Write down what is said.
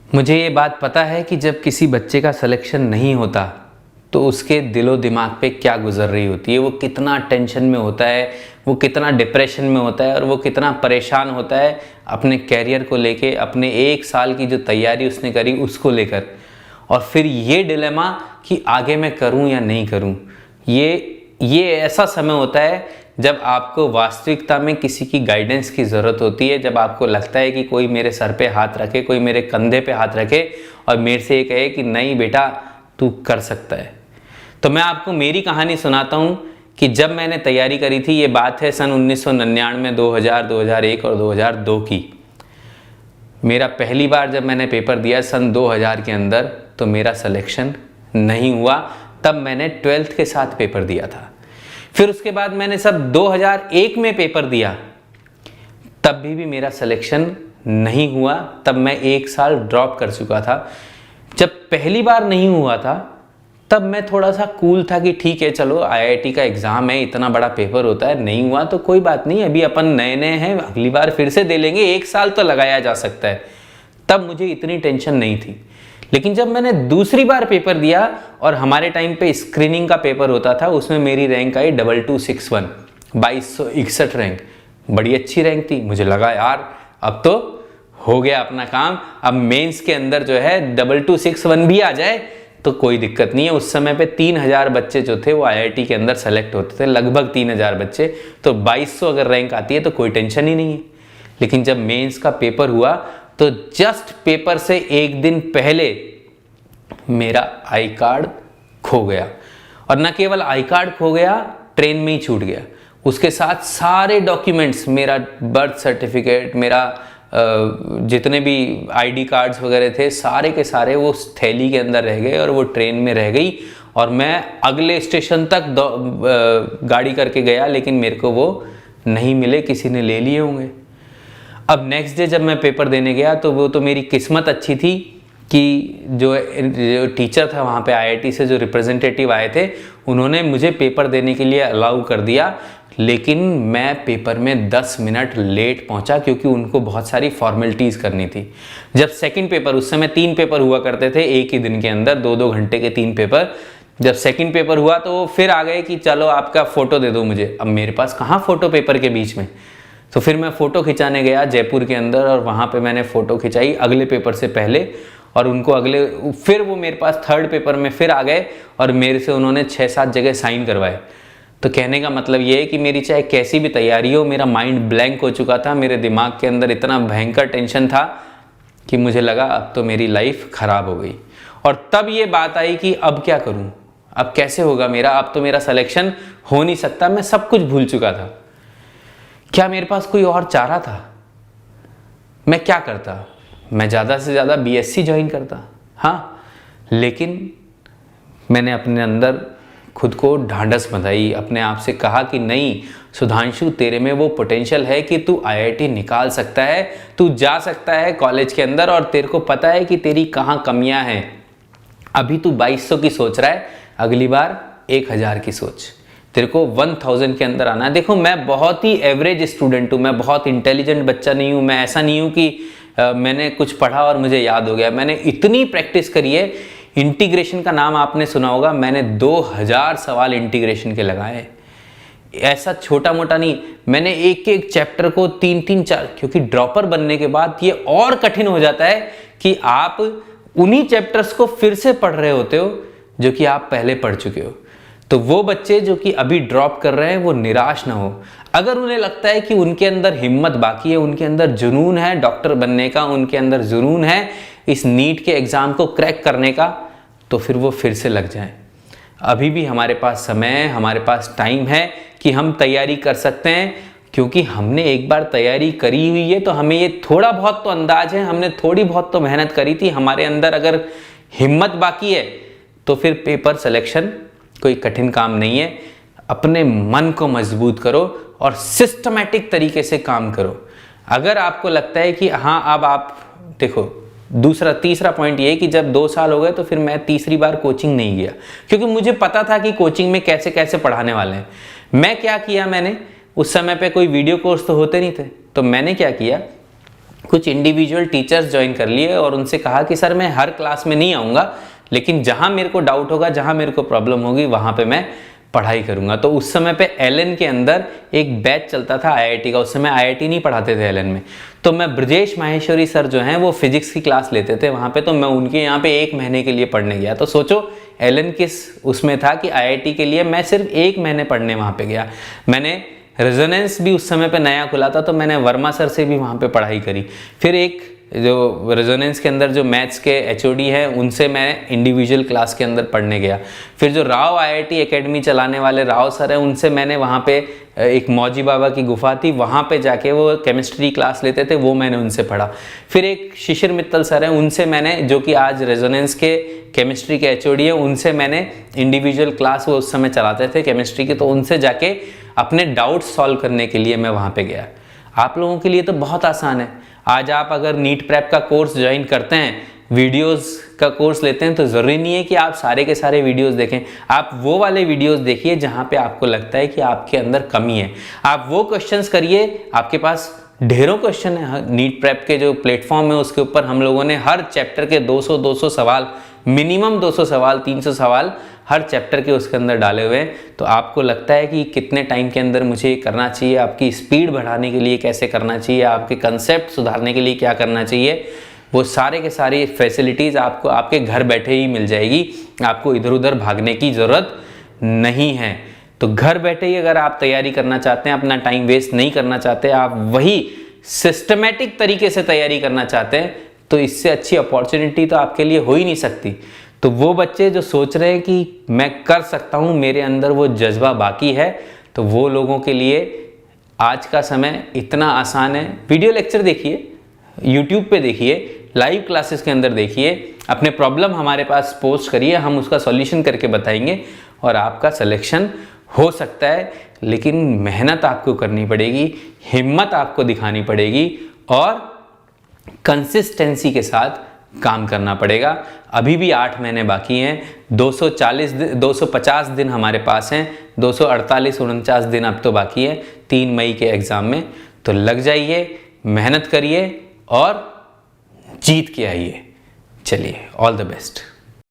मुझे ये बात पता है कि जब किसी बच्चे का सिलेक्शन नहीं होता तो उसके दिलो दिमाग पे क्या गुजर रही होती है, वो कितना टेंशन में होता है, वो कितना डिप्रेशन में होता है और वो कितना परेशान होता है अपने कैरियर को लेके, अपने 1 साल की जो तैयारी उसने करी उसको लेकर। और फिर ये डिलेमा कि आगे मैं करूं या नहीं करूं, ये ऐसा समय होता है जब आपको वास्तविकता में किसी की गाइडेंस की ज़रूरत होती है, जब आपको लगता है कि कोई मेरे सर पे हाथ रखे, कोई मेरे कंधे पे हाथ रखे और मेरे से ये कहे कि नहीं बेटा तू कर सकता है। तो मैं आपको मेरी कहानी सुनाता हूँ कि जब मैंने तैयारी करी थी, ये बात है सन 1999, 2000, 2001 और 2002 की। मेरा पहली बार जब मैंने पेपर दिया सन 2000 के अंदर, तो मेरा सिलेक्शन नहीं हुआ। तब मैंने 12th के साथ पेपर दिया था। फिर उसके बाद मैंने सब 2001 में पेपर दिया, तब भी मेरा सिलेक्शन नहीं हुआ। तब मैं 1 साल ड्रॉप कर चुका था। जब पहली बार नहीं हुआ था तब मैं थोड़ा सा कूल था कि ठीक है चलो आईआईटी का एग्ज़ाम है, इतना बड़ा पेपर होता है, नहीं हुआ तो कोई बात नहीं, अभी अपन नए नए हैं, अगली बार फिर से दे लेंगे, 1 साल तो लगाया जा सकता है। तब मुझे इतनी टेंशन नहीं थी। लेकिन जब मैंने दूसरी बार पेपर दिया और हमारे टाइम पे स्क्रीनिंग का पेपर होता था, उसमें मेरी रैंक आई 2261, 2261 रैंक, बड़ी अच्छी रैंक थी। मुझे लगा यार अब तो हो गया अपना काम, अब मेंस के अंदर जो है 2261 भी आ जाए तो कोई दिक्कत नहीं है। उस समय पे 3000 बच्चे जो थे वो आईआईटी के अंदर सेलेक्ट होते थे, लगभग 3000 बच्चे, तो 2200 अगर रैंक आती है तो कोई टेंशन ही नहीं है। लेकिन जब मेंस का पेपर हुआ तो जस्ट पेपर से 1 दिन पहले मेरा आई कार्ड खो गया। और न केवल आई कार्ड खो गया, ट्रेन में ही छूट गया। उसके साथ सारे डॉक्यूमेंट्स, मेरा बर्थ सर्टिफिकेट, मेरा जितने भी आईडी कार्ड्स वगैरह थे, सारे के सारे वो थैली के अंदर रह गए और वो ट्रेन में रह गई। और मैं अगले स्टेशन तक गाड़ी करके गया, लेकिन मेरे को वो नहीं मिले, किसी ने ले लिए होंगे। अब नेक्स्ट डे जब मैं पेपर देने गया तो वो तो मेरी किस्मत अच्छी थी कि जो टीचर था वहाँ पे आईआईटी से, जो रिप्रेजेंटेटिव आए थे, उन्होंने मुझे पेपर देने के लिए अलाउ कर दिया। लेकिन मैं पेपर में 10 मिनट लेट पहुँचा क्योंकि उनको बहुत सारी फॉर्मेलिटीज़ करनी थी। जब सेकंड पेपर, उस समय 3 पेपर हुआ करते थे एक ही दिन के अंदर, 2-2 घंटे के 3 पेपर। जब सेकंड पेपर हुआ तो फिर आ गए कि चलो आपका फ़ोटो दे दो मुझे। अब मेरे पास कहाँ फ़ोटो पेपर के बीच में, तो फिर मैं फ़ोटो खिंचाने गया जयपुर के अंदर और वहाँ पे मैंने फ़ोटो खिंचाई अगले पेपर से पहले। और उनको फिर वो मेरे पास थर्ड पेपर में फिर आ गए और मेरे से उन्होंने 6-7 जगह साइन करवाए। तो कहने का मतलब ये है कि मेरी चाहे कैसी भी तैयारी हो, मेरा माइंड ब्लैंक हो चुका था। मेरे दिमाग के अंदर इतना भयंकर टेंशन था कि मुझे लगा अब तो मेरी लाइफ ख़राब हो गई। और तब ये बात आई कि अब क्या करूँ, अब कैसे होगा मेरा, अब तो मेरा सिलेक्शन हो नहीं सकता। मैं सब कुछ भूल चुका था। क्या मेरे पास कोई और चारा था? मैं क्या करता? मैं ज़्यादा से ज़्यादा बीएससी ज्वाइन करता, हाँ। लेकिन मैंने अपने अंदर खुद को ढांढस बंधाई, अपने आप से कहा कि नहीं सुधांशु, तेरे में वो पोटेंशियल है कि तू आईआईटी निकाल सकता है, तू जा सकता है कॉलेज के अंदर, और तेरे को पता है कि तेरी कहाँ कमियां हैं। अभी तू 2200 की सोच रहा है, अगली बार 1000 की सोच, तेरे को 1000 के अंदर आना है। देखो मैं बहुत ही एवरेज स्टूडेंट हूँ, मैं बहुत इंटेलिजेंट बच्चा नहीं हूँ। मैं ऐसा नहीं हूँ कि मैंने कुछ पढ़ा और मुझे याद हो गया। मैंने इतनी प्रैक्टिस करी है। इंटीग्रेशन का नाम आपने सुना होगा, मैंने 2000 सवाल इंटीग्रेशन के लगाए। ऐसा छोटा मोटा नहीं, मैंने एक एक चैप्टर को 3-3-4, क्योंकि ड्रॉपर बनने के बाद ये और कठिन हो जाता है कि आप उन्हीं चैप्टर्स को फिर से पढ़ रहे होते हो जो कि आप पहले पढ़ चुके हो। तो वो बच्चे जो कि अभी ड्रॉप कर रहे हैं वो निराश ना हो। अगर उन्हें लगता है कि उनके अंदर हिम्मत बाकी है, उनके अंदर जुनून है डॉक्टर बनने का, उनके अंदर जुनून है इस नीट के एग्ज़ाम को क्रैक करने का, तो फिर वो फिर से लग जाएं। अभी भी हमारे पास समय है, हमारे पास टाइम है कि हम तैयारी कर सकते हैं, क्योंकि हमने एक बार तैयारी करी हुई है तो हमें ये थोड़ा बहुत तो अंदाज है, हमने थोड़ी बहुत तो मेहनत करी थी। हमारे अंदर अगर हिम्मत बाकी है तो फिर पेपर सिलेक्शन कोई कठिन काम नहीं है। अपने मन को मजबूत करो और सिस्टमैटिक तरीके से काम करो। अगर आपको लगता है कि हाँ अब आप देखो, तीसरा पॉइंट ये है कि जब 2 साल हो गए तो फिर मैं तीसरी बार कोचिंग नहीं गया, क्योंकि मुझे पता था कि कोचिंग में कैसे कैसे पढ़ाने वाले हैं। मैं क्या किया, मैंने उस समय पे कोई वीडियो कोर्स तो होते नहीं थे, तो मैंने क्या किया, कुछ इंडिविजुअल टीचर्स ज्वाइन कर लिए और उनसे कहा कि सर मैं हर क्लास में नहीं आऊँगा, लेकिन जहाँ मेरे को डाउट होगा, जहाँ मेरे को प्रॉब्लम होगी, वहाँ पे मैं पढ़ाई करूँगा। तो उस समय पे एलन के अंदर एक बैच चलता था आईआईटी का। उस समय आईआईटी नहीं पढ़ाते थे एलन में, तो मैं ब्रजेश माहेश्वरी सर जो हैं वो फिजिक्स की क्लास लेते थे वहाँ पे, तो मैं उनके यहाँ पे 1 महीने के लिए पढ़ने गया। तो सोचो एलन किस उसमें था कि आईआईटी के लिए मैं सिर्फ 1 महीने पढ़ने वहाँ पे गया। मैंने रेजोनेंस भी उस समय पे नया खुला था, तो मैंने वर्मा सर से भी वहाँ पे पढ़ाई करी। फिर एक जो रेजोनेंस के अंदर जो मैथ्स के एचओडी हैं उनसे मैं इंडिविजुअल क्लास के अंदर पढ़ने गया। फिर जो राव आईआईटी एकेडमी चलाने वाले राव सर हैं उनसे मैंने वहाँ पे एक मौजी बाबा की गुफा थी, वहाँ पे जाके वो केमिस्ट्री क्लास लेते थे, वो मैंने उनसे पढ़ा। फिर एक शिशिर मित्तल सर हैं, उनसे मैंने, जो कि आज रेजोनेंस के केमिस्ट्री के एचओडी हैं, उनसे मैंने इंडिविजुअल क्लास वो उस समय चलाते थे केमिस्ट्री की, तो उनसे जाके अपने डाउट सॉल्व करने के लिए मैं वहाँ पे गया। आप लोगों के लिए तो बहुत आसान है। आज आप अगर नीट प्रेप का कोर्स ज्वाइन करते हैं, वीडियोस का कोर्स लेते हैं, तो ज़रूरी नहीं है कि आप सारे के सारे वीडियोस देखें। आप वो वाले वीडियोस देखिए जहाँ पे आपको लगता है कि आपके अंदर कमी है, आप वो क्वेश्चंस करिए। आपके पास ढेरों क्वेश्चन है, नीट प्रेप के जो प्लेटफॉर्म है उसके ऊपर हम लोगों ने हर चैप्टर के 200 सवाल, मिनिमम 200 सवाल, 300 सवाल हर चैप्टर के उसके अंदर डाले हुए हैं। तो आपको लगता है कि कितने टाइम के अंदर मुझे करना चाहिए, आपकी स्पीड बढ़ाने के लिए कैसे करना चाहिए, आपके कंसेप्ट सुधारने के लिए क्या करना चाहिए, वो सारे के सारी फैसिलिटीज़ आपको आपके घर बैठे ही मिल जाएगी। आपको इधर उधर भागने की ज़रूरत नहीं है। तो घर बैठे ही अगर आप तैयारी करना चाहते हैं, अपना टाइम वेस्ट नहीं करना चाहते, आप वही सिस्टमेटिक तरीके से तैयारी करना चाहते हैं, तो इससे अच्छी अपॉर्चुनिटी तो आपके लिए हो ही नहीं सकती। तो वो बच्चे जो सोच रहे हैं कि मैं कर सकता हूँ, मेरे अंदर वो जज्बा बाकी है, तो वो लोगों के लिए आज का समय इतना आसान है। वीडियो लेक्चर देखिए, यूट्यूब पे देखिए, लाइव क्लासेस के अंदर देखिए, अपने प्रॉब्लम हमारे पास पोस्ट करिए, हम उसका सॉल्यूशन करके बताएंगे और आपका सिलेक्शन हो सकता है। लेकिन मेहनत आपको करनी पड़ेगी, हिम्मत आपको दिखानी पड़ेगी और कंसिस्टेंसी के साथ काम करना पड़ेगा। अभी भी 8 महीने बाकी हैं, 250 दिन हमारे पास हैं, 248-49 दिन अब तो बाकी है 3 मई के एग्ज़ाम में। तो लग जाइए, मेहनत करिए और जीत के आइए। चलिए, ऑल द बेस्ट।